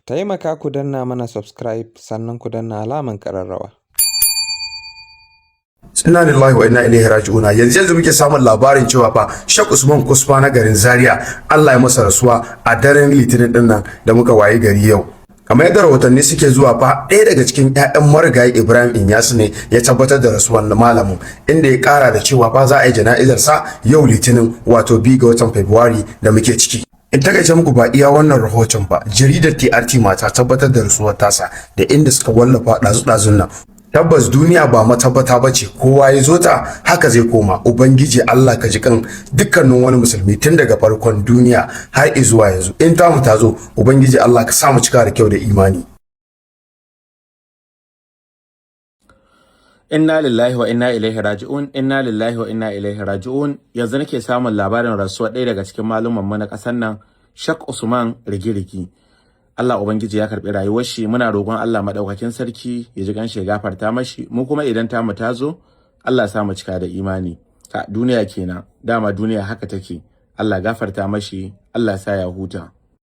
taimaka ku danna mana subscribe sannan ku danna alaman ƙararrawa. Innalillahi wa inna ilaihi raji'un. Yanzu muke samun labarin cewa fa Sheikh Usman Kusfa na garin Zaria Allah ya masa rasuwa a daren Litinin din nan da muka waye gari yau. Kamar yadda rahotanni suke zuwa fa ɗaya daga cikin ƴaƴan marigayi Ibrahim Inyas ne ya tabbatar da rasuwar malamin, inda ya ƙara da cewa fa za a yi jana'izar sa yau Litinin wato 2 ga watan Fabrairu da muke ciki. In takaice muku ba iya wannan rahoton ba, jaridar TRT ma ta tabbatar da rasuwar tasa da inda suka wallafa ɗazu-ɗazun nan. Tabbas duniya ba matabbata ba ce, kowa ya zo ta haka zai koma. Ubangiji Allah ka ji kan dukkanin wani musulmi tun daga farkon duniya har zuwa yanzu. In ta mu ta zo, Ubangiji Allah ka sa mu cika da kyau da imani. Innalillahi wa inna ilaihi raji'un, innalillahi wa inna ilaihi raji'un. Yanzu nake samun labarin rasuwa ɗaya daga cikin malumman mu na ƙasar nan, Sheikh Usman Rigi-Rigi. Allah Ubangiji ya karɓi rayuwar shi, muna roƙon Allah madaukakin sarki ya ji ganshi ya gafarta mashi, mu kuma idan ta mu ta zo Allah ya sa mu cika da imani. Duniya kenan, dama duniya haka take. Allah gafarta mashi, Allah ya sa ya huta.